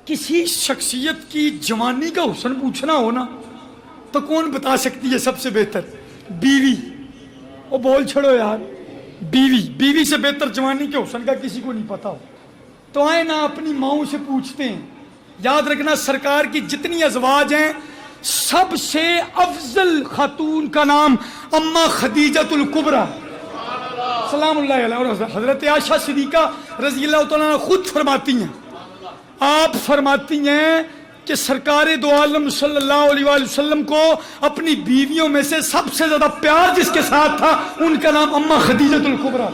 کسی شخصیت کی جوانی کا حسن پوچھنا ہو نا تو کون بتا سکتی ہے سب سے بہتر؟ بیوی. وہ بول چھڑو یار، بیوی سے بہتر جوانی کے حسن کا کسی کو نہیں پتا ہو. تو آئے نا اپنی ماؤں سے پوچھتے ہیں. یاد رکھنا سرکار کی جتنی ازواج ہیں سب سے افضل خاتون کا نام اما خدیجۃ الکبریٰ سلام اللہ علیہ، اور حضرت عائشہ صدیقہ رضی اللہ تعالیٰ عنہ خود فرماتی ہیں، آپ فرماتی ہیں کہ سرکار دو عالم صلی اللہ علیہ وآلہ وسلم کو اپنی بیویوں میں سے سب سے زیادہ پیار جس کے ساتھ تھا ان کا نام اما خدیجۃ الکبریٰ.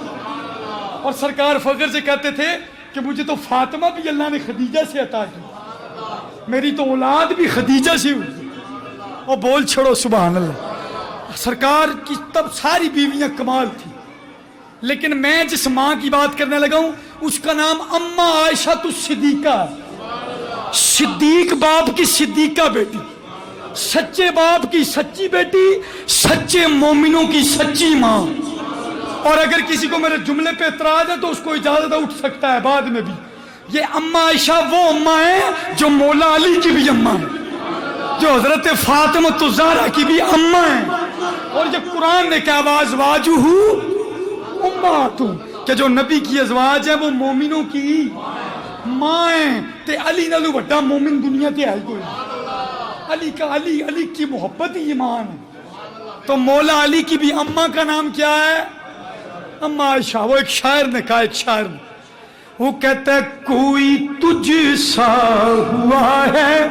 اور سرکار فخر سے کہتے تھے کہ مجھے تو فاطمہ بھی اللہ نے خدیجہ سے عطا کی، میری تو اولاد بھی خدیجہ سے ہوئی. اور بول چھوڑو سبحان اللہ. سرکار کی تب ساری بیویاں کمال تھی، لیکن میں جس ماں کی بات کرنے لگا ہوں اس کا نام اما عائشہ الصدیقہ، صدیق باپ کی صدیقہ بیٹی، سچے باپ کی سچی بیٹی، سچے مومنوں کی سچی ماں. اور اگر کسی کو میرے جملے پہ اعتراض ہے تو اس کو اجازت اٹھ سکتا ہے بعد میں بھی. یہ اما عائشہ وہ اما ہے جو مولا علی کی بھی اما ہے، جو حضرت فاطمہ الزہرا کی بھی اما ہے. اور یہ قرآن نے کہا وازواجہ امہاتہم، کہ جو نبی کی ازواج ہیں وہ مومنوں کی ماں ہیں. تے علی نالو بڑا مومن دنیا تے ہے کوئی. علی کی محبت ہی ایمان ہے. تو مولا علی کی بھی اما کا نام کیا ہے؟ اما عائشہ. وہ ایک شاعر نے کہا، ایک شاعر نے، وہ کہتا ہے کوئی تجھ سا ہوا ہے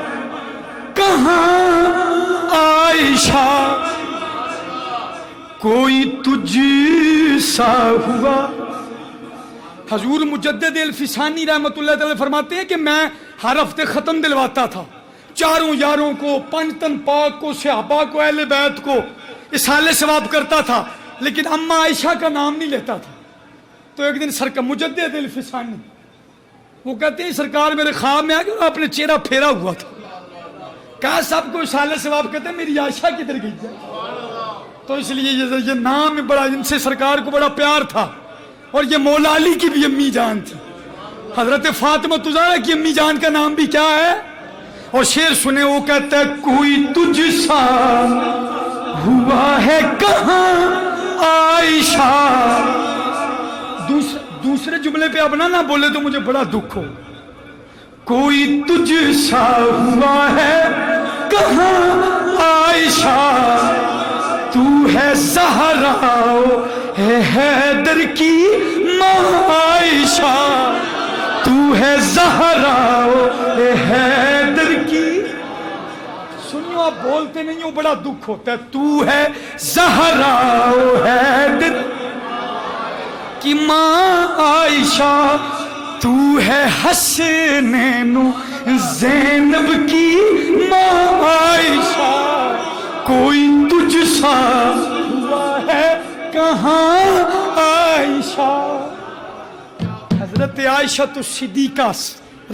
کہاں عائشہ، کوئی تجھ سا ہوا. حضور مجدد الفسانی رحمت اللہ تعالی فرماتے ہیں کہ میں ہر ہفتے ختم دلواتا تھا چاروں یاروں کو، پنجتن پاک کو، صحابہ کو، اہل بیت کو، اصحال ثواب کرتا تھا، لیکن اما عائشہ کا نام نہیں لیتا تھا. تو ایک دن سرکار مجدد الفسانی وہ کہتے ہیں سرکار میرے خواب میں آ کے اپنے چہرہ پھیرا ہوا تھا، کہا سب کو اصحال ثواب کہتے ہیں میری عائشہ کدھر گئی ہے. تو اس لیے یہ نام بڑا، ان سے سرکار کو بڑا پیار تھا. اور یہ مولا علی کی بھی امی جان تھی، حضرت فاطمہ الزہرا کی امی جان کا نام بھی کیا ہے؟ اور شعر سنے، وہ کہتا ہے کوئی تجھ سا ہوا ہے کہاں عائشہ. دوسرے جملے پہ اب نہ بولے تو مجھے بڑا دکھ ہو. کوئی تجھ سا ہوا ہے کہاں عائشہ، تو ہے زہرا ہے حیدر کی ماں عائشہ، تو ہے زہرا ہے حیدر کی. سنیو آپ بولتے نہیں ہو، بڑا دکھ ہوتا ہے. تو ہے زہرا حیدر کی ماں عائشہ، تو ہے حسنین زینب کی ماں عائشہ، کوئی تجھ سا ہوا ہے کہاں عائشہ. حضرت عائشہ الصدیقہ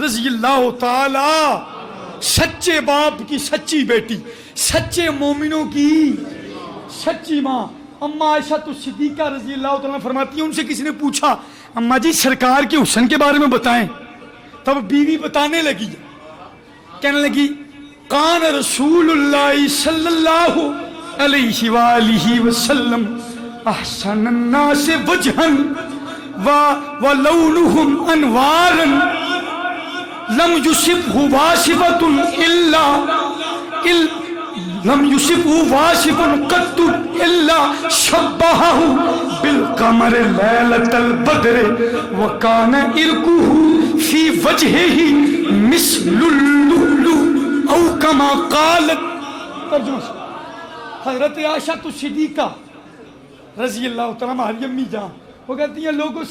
رضی اللہ تعالی، سچے باپ کی سچی بیٹی، سچے مومنوں کی سچی ماں اما عائشہ الصدیقہ رضی اللہ تعالیٰ فرماتی ہیں، ان سے کسی نے پوچھا اما جی سرکار کے حسن کے بارے میں بتائیں. تب بیوی بتانے لگی، کہنے لگی کان رسول اللہ صلی اللہ علیہ وآلہ وسلم احسن الناس وجہا ولونہم انوارا لم یصبہ واسفۃ لم یصبہ واسف قط الا شبہہ بالقمر لیلۃ البدر وکان عرقہ فی وجہہ مثل اللؤلؤ او کما قالت. حضرت عائشہ الصدیقہ رضی اللہ تعالیٰ عنہا امی جان وہ کہتی ہیں لوگوں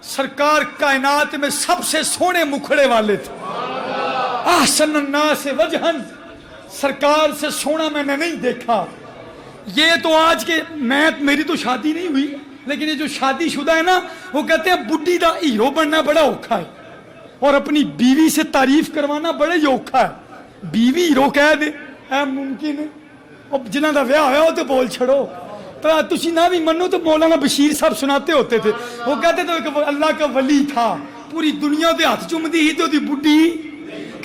سرکار کائنات میں سب سے سونے مکھڑے والے تھے. احسن الناس وجہن، سرکار سے سونا میں نے نہیں دیکھا. یہ تو آج کے میری تو شادی نہیں ہوئی، لیکن یہ جو شادی شدہ ہے نا وہ کہتے ہیں بڈی دا ہیرو بننا بڑا اوکھا ہے اور اپنی بیوی سے تعریف کروانا بڑا ہی اوکھا ہے. بیوی ہیرو کہہ دے اے ممکن ہے. اب جنہاں دا ویاہ ہویا ہو تو بول چھڑو. تو تسی نہ بھی منو تو مولانا بشیر صاحب سناتے ہوتے تھے، وہ کہتے تھے کہ اللہ کا ولی تھا، پوری دنیا دے ہاتھ چومدی ہی تو دی بڈی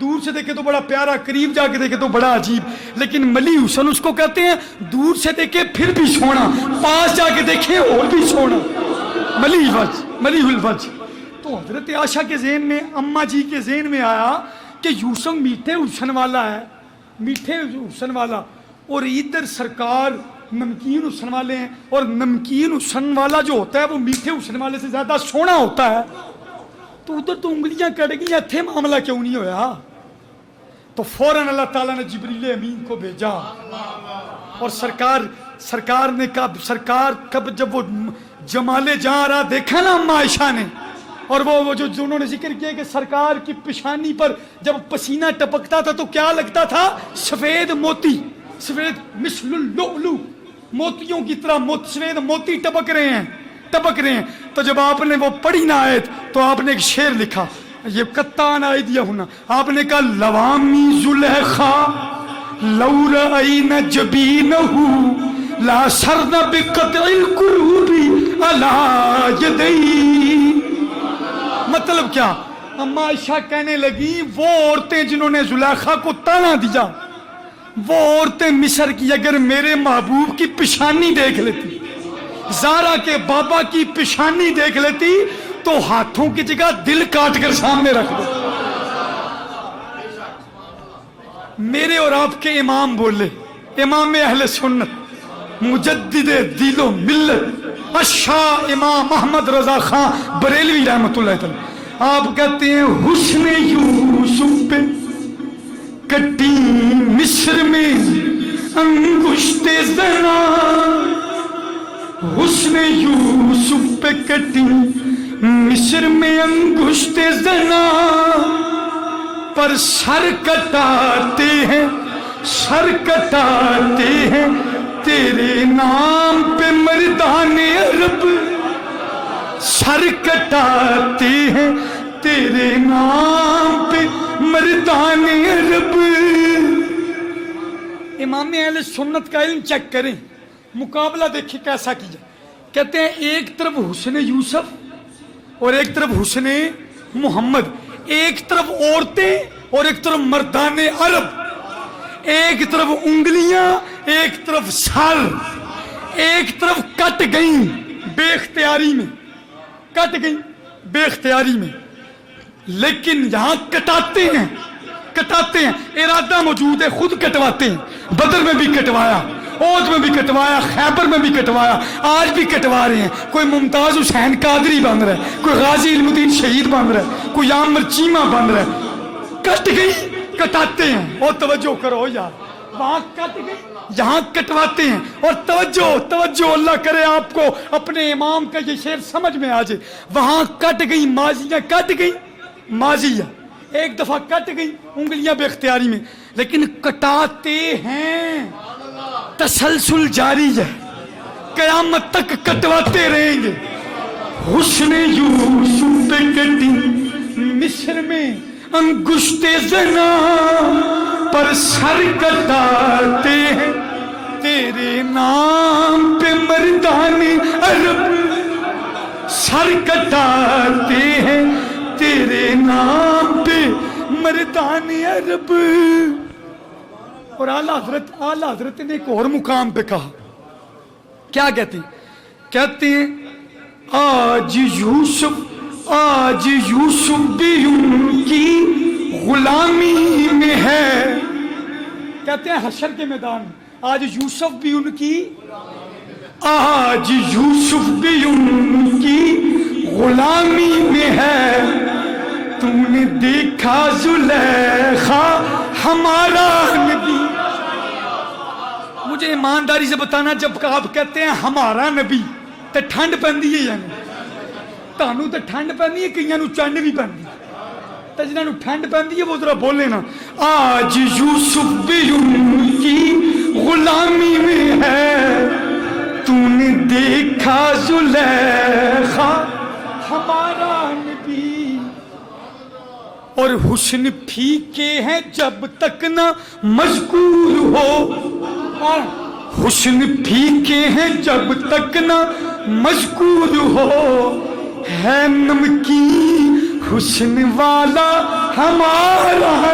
دور سے دیکھے تو بڑا پیارا، قریب جا کے دیکھے تو بڑا عجیب. لیکن ملی حسن اس کو کہتے ہیں دور سے دیکھے پھر بھی سونا، پاس جا کے دیکھے اور بھی سونا. ملی الوجہ. تو حضرت عائشہ کے ذہن میں، اماں جی کے ذہن میں آیا کہ یوسف میٹھے حسن والا ہے، میٹھے حسن والا، اور ادھر سرکار نمکین حسن والے ہیں، اور نمکین حسن والا جو ہوتا ہے وہ میٹھے حسن والے سے زیادہ سونا ہوتا ہے. تو ادھر تو انگلیاں کٹ گئی، اتھے معاملہ کیوں نہیں ہویا؟ تو فوراً اللہ تعالیٰ نے جبریل امین کو بھیجا، اور سرکار نے کہا، سرکار کب جب وہ جمال جہاں رہا دیکھا نا اما عائشہ نے، اور وہ جو انہوں نے ذکر کیا کہ سرکار کی پیشانی پر جب پسینہ ٹپکتا تھا تو کیا لگتا تھا؟ سفید موتی، سفید مثل اللؤلؤ، موتیوں کی طرح سفید موتی ٹپک رہے ہیں. تو جب آپ نے وہ پڑھی نا آیت تو آپ نے ایک شعر لکھا، یہ قطان آئی دیا ہونا، آپ نے کہا لوامی زلیخا لو رأین جبینہ لا سرن بقطع القلوب علی یدی. مطلب کیا؟ اما عائشہ کہنے لگی وہ عورتیں جنہوں نے زلیخا کو تانا دیا، وہ عورتیں مصر کی اگر میرے محبوب کی پیشانی دیکھ لیتی، زارا کے بابا کی پیشانی دیکھ لیتی تو ہاتھوں کی جگہ دل کاٹ کر سامنے رکھ دو. میرے اور آپ کے امام بولے، امام اہل سنت مجدد دین و ملت الشاہ امام احمد رضا خان بریلوی رحمۃ اللہ تعالی، آپ کہتے ہیں حسن یوسف پہ کٹی مصر میں انگشت زنا، حسن یوسف پہ کٹی مصر میں انگشت زنا، پر سر کٹاتے ہیں تیرے نام پہ مردان عرب، سر کٹاتے ہیں تیرے نام پہ مردان عرب. امام اہل سنت کا علم چیک کریں، مقابلہ دیکھیں کیسا کیا. کہتے ہیں ایک طرف حسن یوسف اور ایک طرف حسن محمد، ایک طرف عورتیں اور ایک طرف مردان عرب، ایک طرف انگلیاں ایک طرف سر، ایک طرف کٹ گئیں بے اختیاری میں، کٹ گئیں بے اختیاری میں. لیکن یہاں کٹاتے ہیں، ارادہ موجود ہے، خود کٹواتے ہیں. بدر میں بھی کٹوایا، اوج میں بھی کٹوایا، خیبر میں بھی کٹوایا، آج بھی کٹوا رہے ہیں. کوئی ممتاز حسین قادری بن رہا ہے، کوئی غازی علم الدین شہید بن رہا ہے، کوئی عامر چیمہ بن رہا ہے. کٹ گئی، کٹاتے ہیں. اور توجہ کرو یار، وہاں کٹ گئی، یہاں کٹواتے ہیں. اور توجہ اللہ کرے آپ کو اپنے امام کا یہ شعر سمجھ میں آ جائے. وہاں کٹ گئی، ماضیاں کٹ گئی، ماضیاں ایک دفعہ کٹ گئی انگلیاں بے اختیاری میں، لیکن کٹاتے ہیں، تسلسل جاری ہے، قیامت تک کٹواتے رہیں گے. حسن یوسف پہ کٹی مصر میں انگشت زنا، پر سر کٹاتے ہیں تیرے نام پہ مردان عرب، سر کٹاتے ہیں تیرے نام پہ مردان عرب. اور اعلیٰ حضرت نے ایک اور مقام پہ کہا، کیا کہتے ہیں آج یوسف بھی ان کی غلامی میں ہے. کہتے ہیں حشر کے میدان میں آج یوسف بھی ان کی غلامی میں ہے. تم نے دیکھا زلیخا ہمارا نبی. مجھے ایمانداری سے بتانا، جب آپ کہتے ہیں ہمارا نبی تو ٹھنڈ پہندی ہے، یعنی تانوں تو ٹھنڈ پہندی ہے، کئیاں نوں چنڈ بھی پہندی ہے. تو جنہاں نوں ٹھنڈ پہندی ہے وہ ذرا بولے نا. آج یوسف بھی ان کی غلامی میں ہے، تو نے دیکھا زلیخا ہمارا نبی. اور حسن پھیکے ہیں جب تک نہ مذکور ہو، حسن پھیکے ہیں جب تک نہ مذکور ہو، ہے نمکین حسن والا ہمارا